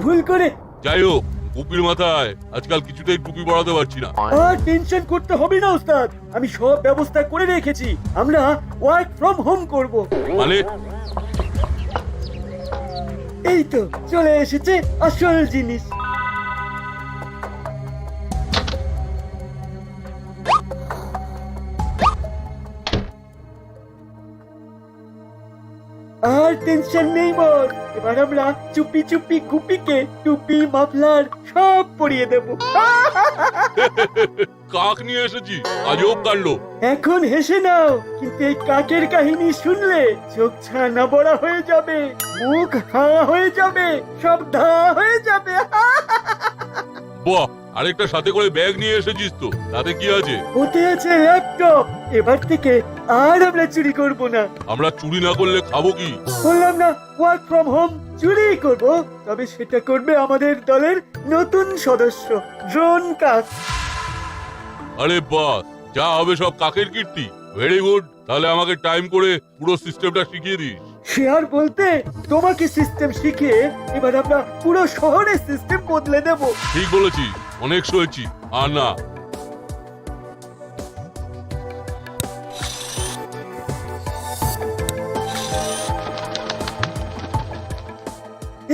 ভুল করে। যাই হোক, টুপির মাথায় আজকাল কিছুতেই টুপি পরাতে পারছি না। আর টেনশন করতে হবে না ওস্তাদ, আমি সব ব্যবস্থা করে রেখেছি। আমরা ওয়ার্ক ফ্রম হোম করব। মানে এই তো চলে এসেছে আসল জিনিস। আর টেনশন নেই বস, এবার আমরা চুপি চুপি গুপিকে টুপি মাফলার সব পরিয়ে দেব। কাক নিয়ে এসেছি, আজব কাণ্ড। এখন হেসে নাও, কিন্তু এই কাকের কাহিনী শুনলে চোখ ছানা বড়া হয়ে যাবে, মুখ হাঁ হয়ে যাবে, সব ধা হয়ে যাবে। বাহ, আরেকটা সাথে করে ব্যাগ নিয়ে এসেছিস তো, তাতে কি আছে? ওতে আছে ল্যাপটপ। এবার থেকে আর আমরা চুরি করব না। আমরা চুরি না করলে খাবো কি? বললাম না ওয়ার্ক ফ্রম হোম, চুরি করব। তবে সেটা করবে আমাদের দলের নতুন সদস্য ড্রোন কাক। আরে বাস, যা হবে সব কাকের কীর্তি। ভেরি গুড, তাহলে আমাকে টাইম করে পুরো সিস্টেমটা শিখিয়ে দিস। শেয়ার বলতে তোমাকে সিস্টেম শিখিয়ে এবার আমরা পুরো শহরের সিস্টেম বদলে দেব। ঠিক বলেছিস, অনেক সয়েছি। আর না,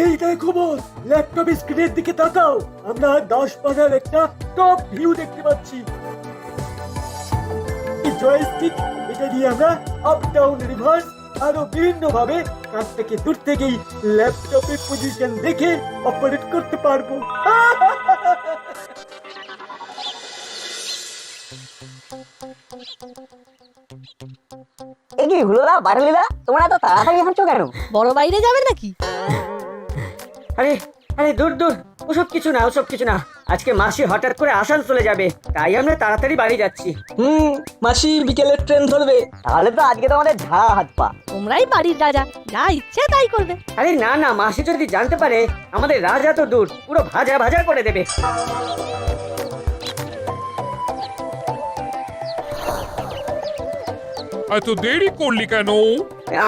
এই দেখো বস, ল্যাপটপ স্ক্রিনের দিকে তাকাও। আমরা 10 পাতার একটা টপ ভিউ দেখতে পাচ্ছি। এই জয়স্টিক, এটা দিয়ে আমরা আপ ডাউন রিভার্স আরো বিভিন্ন ভাবে কাছ থেকে দূর থেকেই ল্যাপটপের পজিশন দেখে অপারেট করতে পারবো। এই কি হুলোদা বাটালিদা, তোমরা এত তাড়াতাড়ি হাঁটছো কেন? বড় বাইরে যাবে নাকি? আরে আরে দূর দূর, ওসব কিছু না, ওসব কিছু না। আজকে মাসি হঠাৎ করে আসানসোলে যাবে, তাই আমরা তাড়াতাড়ি বাড়ি যাচ্ছি। মাসি বিকেলের ট্রেন ধরবে। তাহলে তো আজকে তো আমাদের ঝাড়া হাত পা। তোমরাই বাড়ির রাজা, যা ইচ্ছে তাই করবে। আরে না না, মাসি যদি জানতে পারে আমাদের রাজা তো দূর, পুরো ভাজা ভাজা করে দেবে। এত দেরি করলি কেন?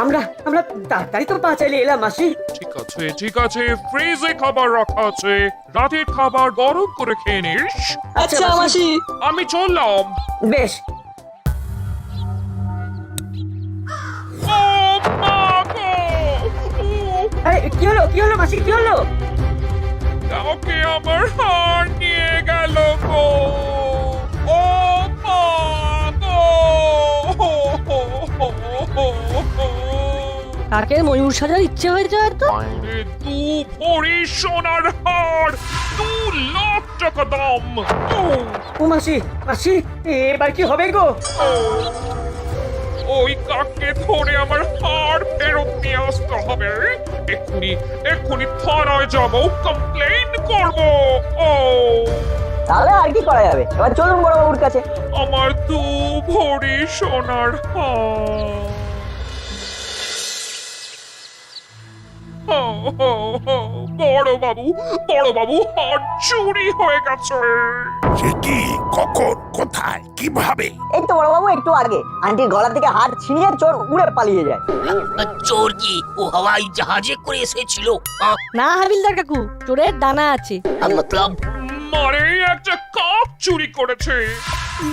আমরা আমরা তাড়াতাড়ি তো পা চালিয়ে এলাম মাসি। ঠিক আছে ঠিক আছে, ফ্রিজে খাবার রাখা আছে, রাতের খাবার গরম করে খেয়ে নিস। আচ্ছা মাসি। আমি চললাম। বেশ। ও মা গো! আরে কি হলো, কি হলো মাসি, কি হলো? কাউকে আমার হার নিয়ে গেল গো! ও মা গো! কাকের ময়ূর সাজার ইচ্ছে হয়েছে হয়তো। আরে, 2 ভরি সোনার হার, 2 লাখ টাকা দাম। ও মাসি, মাসি এবার কি হবে গো? ওই কাককে ধরে আমার হার ফেরত নিয়ে আসতে হবে। এক্ষুনি এক্ষুনি থানায় যাব, কমপ্লেইন করব। ও তাহলে আর কি করা যাবে, এবার চলুন বড় বাবুর কাছে। আমার 2 ভরি সোনার হার। বড় বাবু হার চুরি হয়ে গেছে। সে কি? কখন? কোথায়? কিভাবে? এই তো বড় বাবু, একটু আগে আন্টির গলা থেকে হাত ছিনিয়ে চোর উড়ে পালিয়ে যায়। চোর কি ও হাওয়াই জাহাজে করে এসেছিল? না হাবিলদার কাকু, চোরের ডানা আছে। মতলব মানে একটা কাক চুরি করেছে,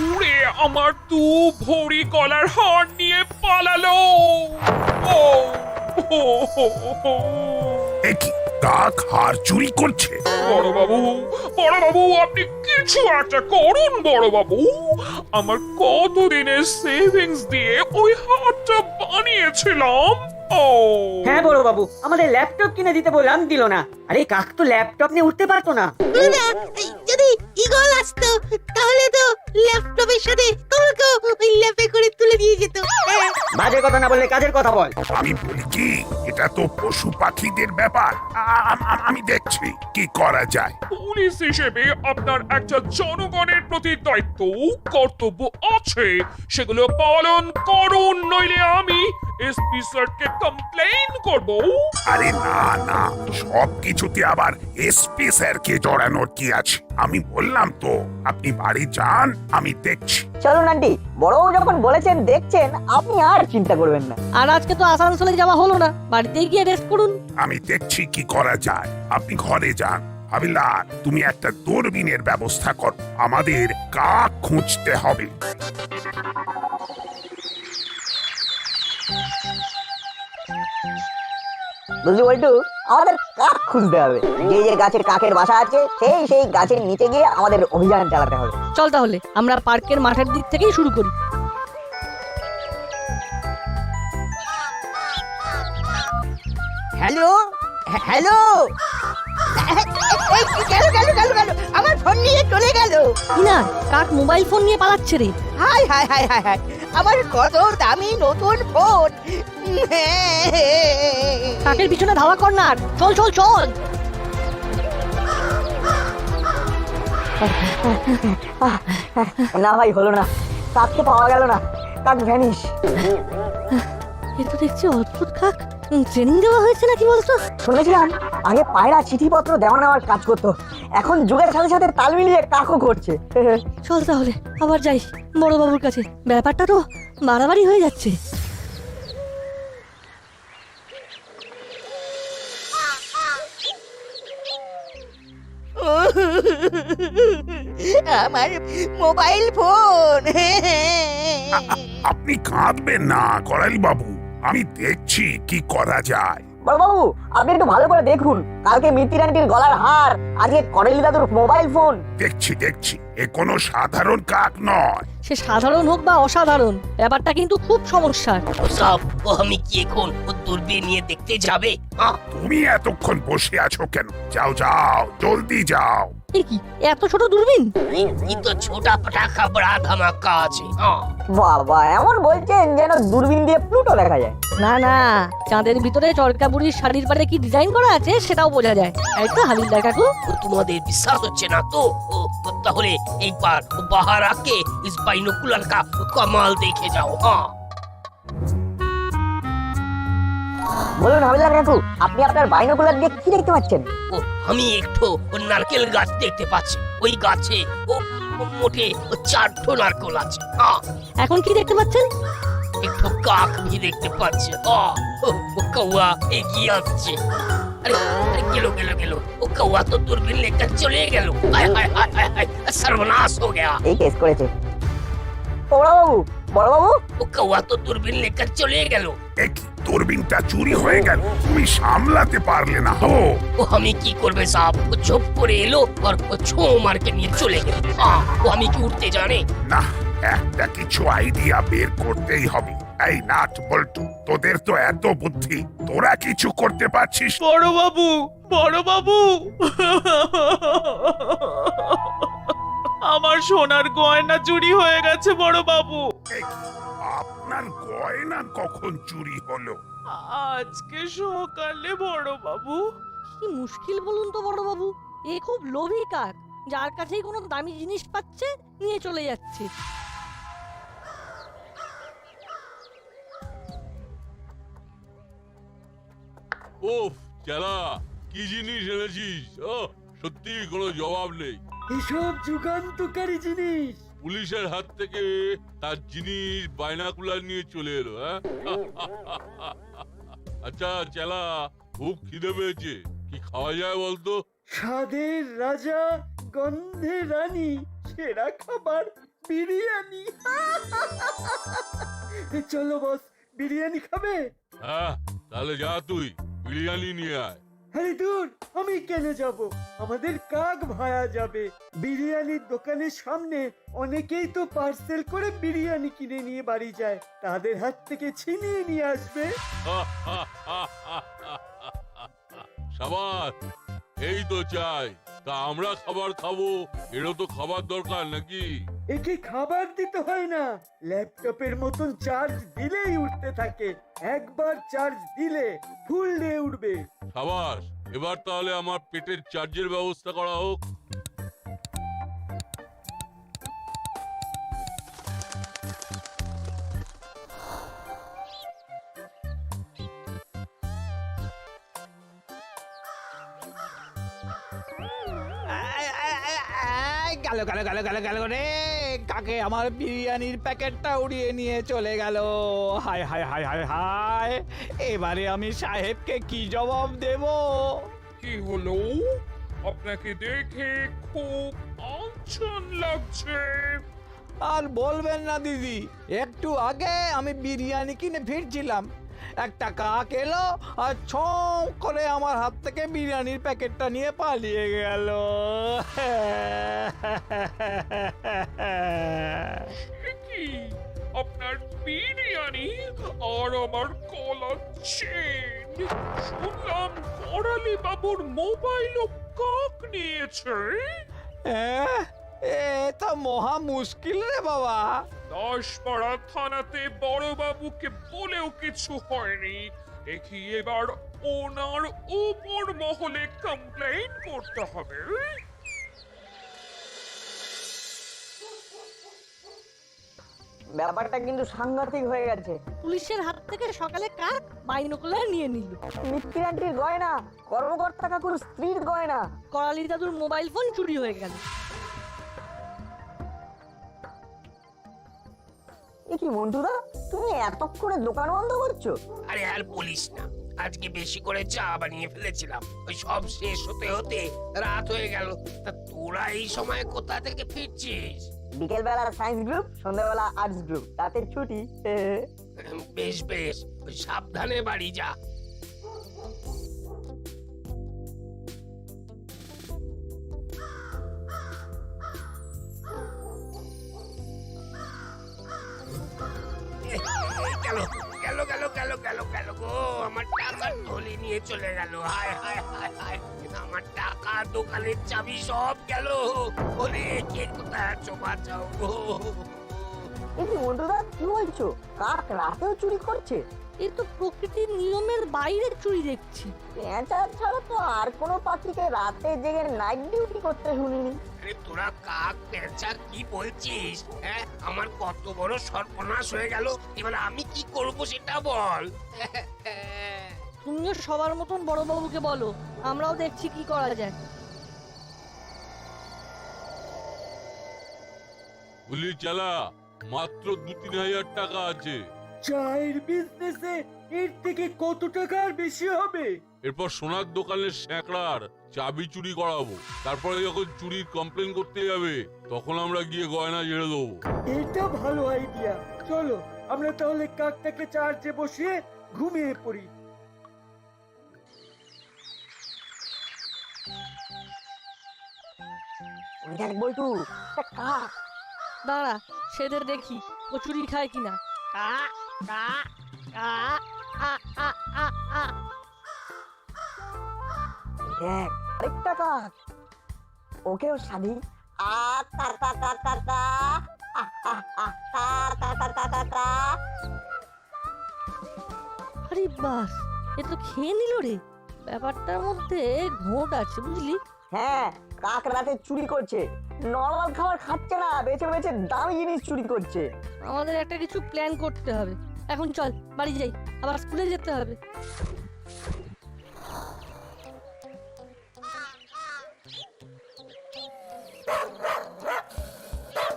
উড়ে আমার 2 ভরি গলার হার নিয়ে পালালো। ও একই কাক হার চুরি করছে? বড় বাবু আপনি কিছু একটা করুন বড় বাবু। আমার কতদিনের সেভিংস দিয়ে ওই হারটা বানিয়েছিলাম। ও হ্যাঁ বড় বাবু, আমাদের ল্যাপটপ কিনে দিতে বললাম, দিল না। আরে কাক তো ল্যাপটপ নিয়ে উঠতে পারতো না। যদি ঈগল আসতো তাহলে তো ল্যাপটপের সাথে তোমাকে ওই ল্যাপে করে তুলে দিয়ে যেত। বাজে কথা না বললে কাজের কথা বল। আমি বলি কি, এটা তো পশু পাখিদের ব্যাপার। আমি দেখছি কি করা যায়। পুলিশ হিসেবে আপনার একটা জনগণের প্রতি দায়িত্ব কর্তব্য আছে, সেগুলো পালন করুন, নইলে আমি এসপি স্যারকে কমপ্লেইন করব। আরে না না, সব কিছুতে আবার এসপি স্যারকে জড়ানোর কি আছে? আমি বললাম তো, আপনি বাড়ি যান, আমি দেখছি। চলুন আন্টি, বড়বাবু যখন বলেছেন দেখছেন, আপনি আর চিন্তা করবেন না। আর আজকে তো আসানসোলে যাওয়া হলো না, বাড়িতে গিয়ে রেস্ট করুন। আমি দেখছি কি করা যায়, আপনি ঘরে যান। হাবিলদার, তুমি একটা দূরবীনের ব্যবস্থা কর, আমাদের কাক খুঁজতে হবে। বুঝলি বল্টু, আমাদের কাক খুঁজতে হবে। যে যে গাছের কাকের বাসা আছে সেই গাছের নিচে গিয়ে আমাদের অভিযান চালাতে হবে। চল তাহলে আমরা পার্কের মাঠের দিক থেকেই শুরু করি। হ্যালো হ্যালো, গেল গেল গেল গেল, আমার ফোন নিয়ে চলে গেল। না, কাক মোবাইল ফোন নিয়ে পালাচ্ছে রে। High high high high high, আমার কত দামি নতুন ফোন। কাকের পিছনে ধাওয়া কর না, চল চল চল। না ভাই, হলো না, কাককে পাওয়া গেল না, কাক ভ্যানিশ। এ তো দেখছি অদ্ভুত কাক। ট্রেনিং দেওয়া হয়েছে নাকি বলতো? শুনেছিলাম আগে পায়রা চিঠিপত্র দেওয়া নেওয়ার কাজ করতো, এখন যুগের সাথে সাথে তাল মিলিয়ে কাকও করছে। চল তাহলে আবার যাই বড়বাবুর কাছে, ব্যাপারটা তো বাড়াবাড়ি হয়ে যাচ্ছে। আমার মোবাইল ফোন। আপনি কাঁদবেন না করাইল বাবু, আমি দেখছি কি করা যায়। বড়বাবু, আপনি একটু ভালো করে দেখুন, কালকে মিত্তির আন্টির গলার হার, আজকে করেলি দাদুর মোবাইল ফোন। দেখছি দেখছি, এ কোনো সাধারণ কাক নয়। সে সাধারণ হোক বা অসাধারণ, ব্যাপারটা কিন্তু খুব সমস্যার। সব ও আমি কি এখন ও দূরবীন নিয়ে দেখতে যাবে? তুমি এতক্ষণ বসে আছো কেন? যাও যাও, জলদি যাও। এ কি, এত ছোট দূরবীন? এই তো ছোটা পটাকা বড়া ধামাকা আছে। বাবা, এমন বলছেন যেন দূরবীন দিয়ে প্লুটো দেখা যায়। না না, চাঁদের ভিতরে চরকা বুড়ির শাড়ির পাড়ে কি ডিজাইন করা আছে সেটাও বোঝা যায়। এই তো হাবিলদার কাকু। তোমাদের বিশ্বাস হচ্ছে না তো? তাহলে একবার বাহার আকে ইস বাইনোকুলার কা কমাল দেখে যাও। বলুন হাবিলদার কাকু, আপনি আপনার বাইনোকুলার দিয়ে কি দেখতে পাচ্ছেন? আমি একটু নারকেল গাছ দেখতে পাচ্ছি। ওই গাছে মোটে 4টো নারকেল আছে। এখন কি দেখতে পাচ্ছেন? একটু কাক ভি দেখতে পাচ্ছি। কৌয়া এগিয়ে আসছে। আরে গেল গেল গেল, ও কৌয়া তো দূরবীন লেकर চলে গেল। হায় হায় হায় হায় হায়, সর্বনাশ हो गया। এই কেস করেছে বড়বাবু। বড়বাবু, ও কৌয়া তো দূরবীন লেकर চলে গেল। এক দূরবীনটা চুরি হয়ে গেল, তুমি সামলাতে পারলে না। ও আমি কি করবে সাহেব? ও ঝোপ করে এলো আর ও ছো মার के নিয়ে চলে গেল। ও আমি কি উঠতে জানে? না, একটা কিছু আইডিয়া বের করতেই হবে। এই নাট বল্টু, তোদের তো এত বুদ্ধি, তোরা কিছু করতে পারছিস? বড় বাবু, বড় বাবু, আমার সোনার গয়না চুরি হয়ে গেছে বড় বাবু। এই, আপনার গয়না কখন চুরি হলো? আজকে সকালে বড় বাবু। কি মুশকিল বলুন তো বড়বাবু, এ খুব লোভী কাক, যার কাছেই কোনো দামি জিনিস পাচ্ছে নিয়ে চলে যাচ্ছে। ওফ চালা, কি জিনিস এনেছিস? সত্যি কোনো জবাব নেই। এসব যুগান্তকারী জিনিস। পুলিশের হাত থেকে তার জিনিস বাইনাকুলার নিয়ে চলে এলো। আচ্ছা চালা, খুব খিদে পেয়েছে, কি খাওয়া যায় বলতো? স্বাদের রাজা, গন্ধে রানী, সেরা খাবার বিরিয়ানি। চলো বস, বিরিয়ানি খাবে? হ্যাঁ, তাহলে যা তুই বিরিয়ানি নিয়ে আয়। আরে দূর, আমি কেন যাব? আমাদের কাক ভায়া যাবে। বিরিয়ানির দোকানের সামনে অনেকেই তো পার্সেল করে বিরিয়ানি কিনে নিয়ে বাড়ি যায়, তাদের হাত থেকে ছিনিয়ে নিয়ে আসবে। সাবাস, এই তো চাই। তা আমরা খাবার খাবো, এরও তো খাবার দরকার নাকি? একে খাবার দিতে হয় না, ল্যাপটপের মতন চার্জ দিলেই উঠতে থাকে। একবার চার্জ দিলে ফুল ডে উঠবে। সাবাস, এবার তাহলে আমার পেটের চার্জের ব্যবস্থা করা হোক। গেল গেল গেল গেল গেল রে, কাকে আমার বিরিয়ানির প্যাকেটটা উড়িয়ে নিয়ে চলে গেল। হায় হায় হায় হায় হায়, এবারে আমি সাহেবকে কি জবাব দেব? কি হলো? আপনাকে দেখে খুব আনচান লাগছে। আর বলবেন না দিদি, একটু আগে আমি বিরিয়ানি কিনে ফিরছিলাম, একটা কাক এলো আর ছং করে আমার হাত থেকে বিরিয়ানির প্যাকেটটা নিয়ে পালিয়ে গেল। এ কি, আপনার বিরিয়ানি আর আমার কলার চেন? শুনলাম করালি বাবুর মোবাইলও কাক নিয়েছে। এ তো মহা মুশকিল রে বাবা। দাসপাড়া থানাতে বড়বাবুকে বলেও কিছু হয়নি। দেখি এবার ওনার উপর মহলে কমপ্লেইন করতে হবে। ব্যাপারটা কিন্তু সাংঘাতিক হয়ে গেছে। পুলিশের হাত থেকে সকালে কাক বাইনোকুলার নিয়ে নিল, মিত্তি আন্টির গয়না, কর্মকর্তা কাকুর স্ত্রীর গয়না, করালি দাদুর মোবাইল ফোন চুরি হয়ে গেল। এ কি মন্টুদা, তুমি এতক্ষণে দোকান বন্ধ করছো? আরে আর বলিস না, আজকে বেশি করে চা বানিয়ে ফেলেছিলাম, ওই সব শেষ হতে হতে রাত হয়ে গেল। তা তোরা এই সময় কোথা থেকে ফিরছিস? বিকেলবেলা সায়েন্স গ্রুপ, সন্ধ্যাবেলা আর্টস গ্রুপ, রাতের ছুটি। বেশ বেশ, ওই সাবধানে বাড়ি যা। গেল গেল গেল গেল গেল গেল গো, আমার টাকার থলি নিয়ে চলে গেল। হায় হায় হায় হায়, আমার টাকা, দোকানের চাবি সব গেল। ওরে কে কোথায় আছো, বাঁচাও গো। এ কি মন্টুদা, কি বলছো? কাক রাতেও চুরি করছে? এ তো প্রকৃতির নিয়মের বাইরে চুরি দেখছি। পেঁচা ছাড়া তো আর কোনো পাখিকে রাতে জেগে নাইট ডিউটি করতে শুনিনি। আরে তোরা কাক পেঁচা কি বলছিস? হ্যাঁ, আমার কত বড় সর্বনাশ হয়ে গেল, এবার আমি কি করব সেটা বল। তুমিও সবার মতন বড়বাবুকে বলো, আমরাও দেখছি কি করা যায়। গুলি চালা, মাত্র 2-3 হাজার টাকা আছে। চায়ের বিজনেসে এর থেকে কত টাকার বেশি হবে? এরপর সোনার দোকানের স্যাঁকড়ার চাবি চুরি করাবো, তারপরে যখন চুরির কমপ্লেন করতে যাবে তখন আমরা গিয়ে গয়না ঝেড়ে দেবো। এটা ভালো আইডিয়া। চলো আমরা তাহলে কাকটাকে চার্জে বসিয়ে ঘুমিয়ে পড়ি। ওই দেখ বল্টু, একটা কাক। দাঁড়া, সেদের দেখি ও চুরি খায় কিনা। কা কা কা আ আ আ আ। দেখ আরেকটা কাক, ওকেও স্বাধীন। আ কা কা কা কা কা, আ আ আ কা কা কা কা কা কা। আরে বাস, এ তো খেয়ে নিল রে। ব্যাপারটার মধ্যে ঘোট আছে বুঝলি। হ্যাঁ, কাক রাতে চুরি করছে, নর্মাল খাবার খাচ্ছে না, বেছে বেছে দামি জিনিস চুরি করছে। আমাদের একটা কিছু প্ল্যান করতে হবে। এখন চল বাড়ি যাই, আবার স্কুলে যেতে হবে।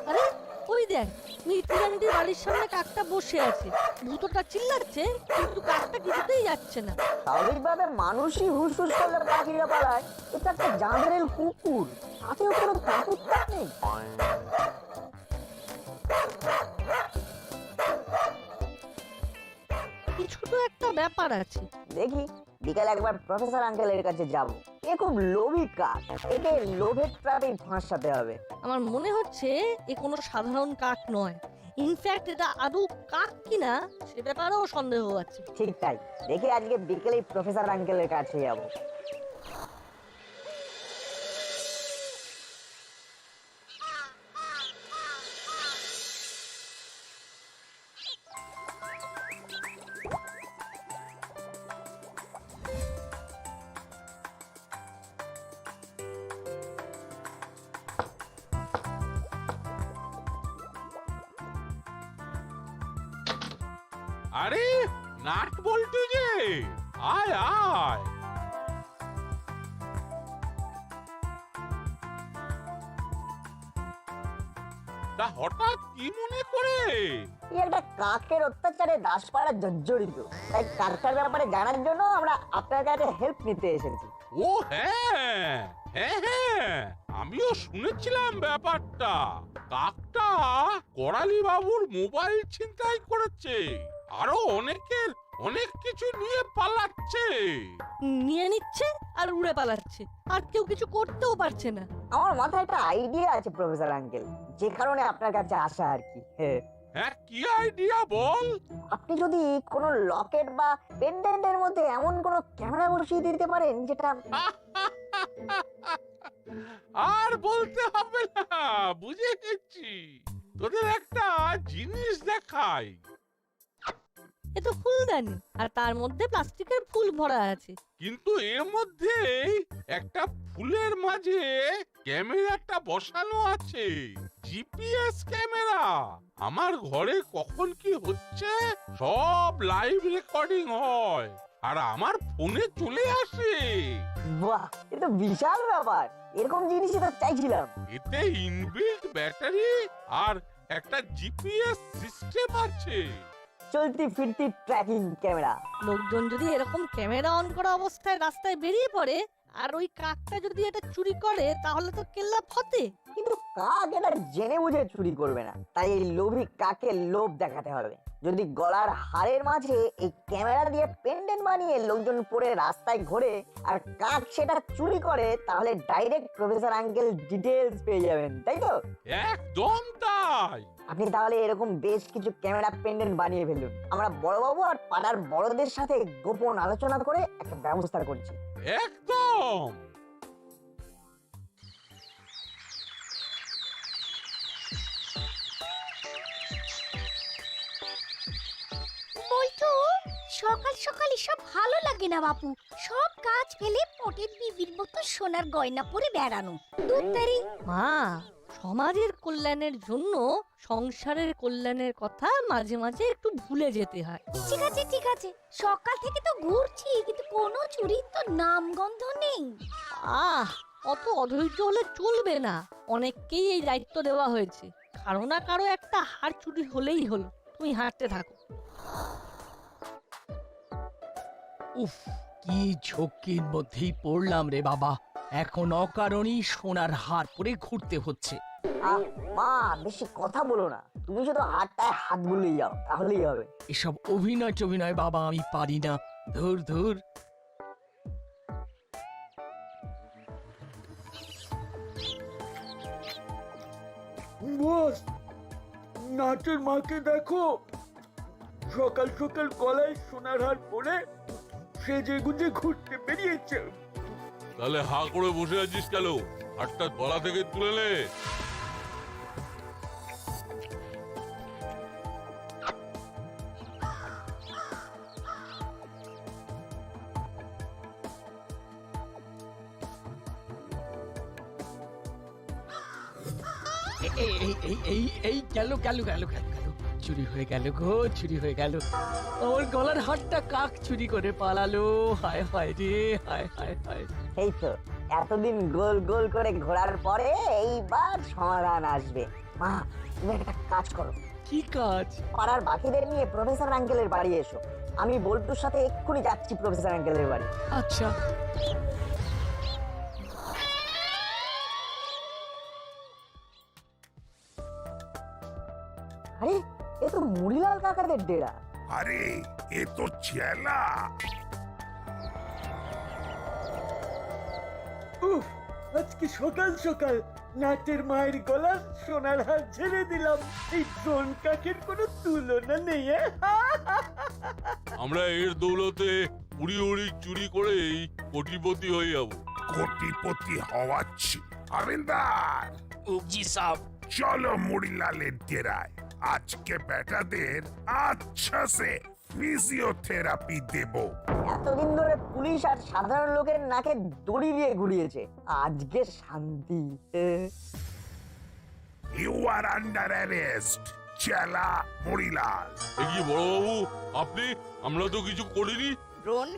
আরে ওই দেখ, মিত্রান্তির বাড়ির সামনে কাকটা বসে আছে। ভূতটা চিল্লাচ্ছে কিন্তু কাকটা কিছুতেই যাচ্ছে না। স্বাভাবিকভাবে মানুষই হুসহুস করলে পাখিরা পালায়, এটা একটা জাঁদরেল কুকুর, তাতেও কোনো কাকুর নেই। কিছু তো একটা ব্যাপার আছে। দেখি বিকালে একবার প্রফেসর আঙ্কেলের কাছে যাব। এ খুব লোভী কাক, একে লোভের ট্র্যাপে ফাঁসাতে হবে। আমার মনে হচ্ছে এ কোনো সাধারণ কাক নয়। ইনফ্যাক্ট এটা আদৌ কাক কিনা সে ব্যাপারেও সন্দেহ আছে। ঠিক তাই, দেখি আজকে বিকেলে প্রফেসর আঙ্কেলের কাছে যাব। আরে নাট বল্টু যে, আয় আয়। তা হঠাৎ কি মনে করে? এই একটা কাকের অত্যাচারে দাসপাড়া জর্জরিত, তাই কাকটার ব্যাপারে জানার জন্য আমরা আপনার কাছে হেল্প নিতে এসেছি। ও হ্যাঁ হ্যাঁ হ্যাঁ, আমিও শুনেছিলাম ব্যাপারটা। কাকটা করালি বাবুর মোবাইল ছিনতাই করেছে, আরো অনেকের অনেক কিছু নিয়ে পালাচ্ছে। নিয়ে নিচ্ছে আর উড়ে পালাচ্ছে, আর কেউ কিছু করতেও পারছে না। আমার মাথায় একটা আইডিয়া আছে প্রফেসর আঙ্কেল, যে কারণে আপনার কাছে আসা আর কি। হ্যাঁ, কি আইডিয়া বল? আপনি যদি কোনো লকেট বা পেন্ডেন্টের মধ্যে এমন কোনো ক্যামেরা বসিয়ে দিতে পারেন যেটা আর বলতে হবে না, বুঝে গেছি। তোদের একটা জিনিস দেখাই। এ তো ফুলদানি, আর তার মধ্যে প্লাস্টিকের ফুল ভরা আছে। কিন্তু এর মধ্যে একটা ফুলের মাঝে ক্যামেরাটা বসানো আছে, জিপিএস ক্যামেরা। আমার ঘরে কখন কি হচ্ছে সব লাইভ রেকর্ডিং হয়, আর আমার ফোনে চলে আসে। বাহ, এ তো বিশাল ব্যাপার। এরকম জিনিসই তো চাইছিলাম। এতে ইনবিল্ট ব্যাটারি আর একটা জিপিএস সিস্টেম আছে। চলতি ফিরতি ট্র্যাকিং ক্যামেরা। লোকজন যদি এরকম ক্যামেরা অন করা অবস্থায় রাস্তায় বেরিয়ে পড়ে, আর ওই কাকটা যদি এটা চুরি করে, তাহলে তো কেল্লা ফতে। কিন্তু কাক এটা জেনে বুঝে চুরি করবে না, তাই এই লোভী কাকে লোভ দেখাতে হবে। যদি গলার হাড়ের মাঝে এই ক্যামেরা দিয়ে পেন্ডেন্ট বানিয়ে লোকজন পরে রাস্তায় ঘোরে আর কাক সেটা চুরি করে, তাহলে ডাইরেক্ট প্রফেসর আঙ্কেল ডিটেলস পেয়ে যাবেন, তাই তো? একদম তাই। আপনি তাহলে এরকম বেশ কিছু ক্যামেরা পেন্ডেন্ট বানিয়ে ফেলুন। আমরা বড়বাবু আর পাড়ার বড়দের সাথে গোপন আলোচনা করে একটা ব্যবস্থা করছি। একদম। বলতো সকাল সকাল এসব ভালো লাগে না বাপু, সব কাজ ফেলে পটের বিবির মতো সোনার গয়না পরে বেড়ানো। দুধদারি মা, সমাজের কল্যাণের জন্য সংসারের কল্যাণের কথা মাঝে মাঝে একটু ভুলে যেতে হয়। ঠিক আছে ঠিক আছে, সকাল থেকে তো ঘুরছি কিন্তু কোনো চুরির তো নাম গন্ধ নেই। অত অধৈর্য হলে চলবে না। অনেককেই এই দায়িত্ব দেওয়া হয়েছে, কারো না কারো একটা হাড় চুরি হলেই হলো। তুমি হাঁটতে থাকো। উফ, কি ঝক্কির মধ্যেই পড়লাম রে বাবা। এখন অকারণেই সোনার হার পরে ঘুরতে হচ্ছে। মা, বেশি কথা বলো না, তুমি শুধু হাতটায় হাত বুলিয়ে যাও, তাহলেই হবে। এসব অভিনয় টভিনয় বাবা আমি পারি না। ধুর ধুর। বস, নাটের মাকে দেখো, সকাল সকাল গলায় সোনার হার পরে সেজে গুজে ঘুরতে বেরিয়েছে। তাহলে হা করে বসে আছিস কেন? হাতটা গলা থেকে তুলে নে। এই গেল গেল গেল গেল গেল, চুরি হয়ে গেল গো, চুরি হয়ে গেল। ওর গলার হারটা কাক চুরি করে পালালো। হায় হায় রে, হায় হায় হায়। এই তো, এতদিন গোল গোল করে ঘোরার পরে এইবার সমাধান আসবে। মা, তুমি একটা কাজ করো। কি কাজ? পাড়ার বাকিদের নিয়ে প্রফেসর আঙ্কেলের বাড়ি এসো। আমি বল্টুর সাথে এক্ষুনি যাচ্ছি প্রফেসর আঙ্কেলের বাড়ি। আচ্ছা। আরে, এ তো মুড়িলাল কাকাদের ডেরা। আরে এ তো চেলা। উফ, আজকে সকাল সকাল নাটের মায়ের গলার সোনার হার ছেড়ে দিলাম। এই ড্রোন কাকের কোনো তুলনা নেই। আমরা এর দৌলতে উড়ি উড়ি চুরি করেই কোটিপতি হয়ে যাব। কোটিপতি হওয়াচ্ছি। আবিন্দার, জি সাহেব। চলো মুড়িলালের ডেরায়। আজকে বেটাদের আচ্ছা সে ফিজিওথেরাপি দেব। এতদিন ধরে পুলিশ আর সাধারণ লোকের নাকে দড়ি দিয়ে ঘুরিয়েছে, আজকে শান্তি। ইউ আর আন্ডার অ্যারেস্ট, চেলা মুড়িলাল। এ কি বড়বাবু, আপনি? আমরা তো কিছু করিনি। ড্রোন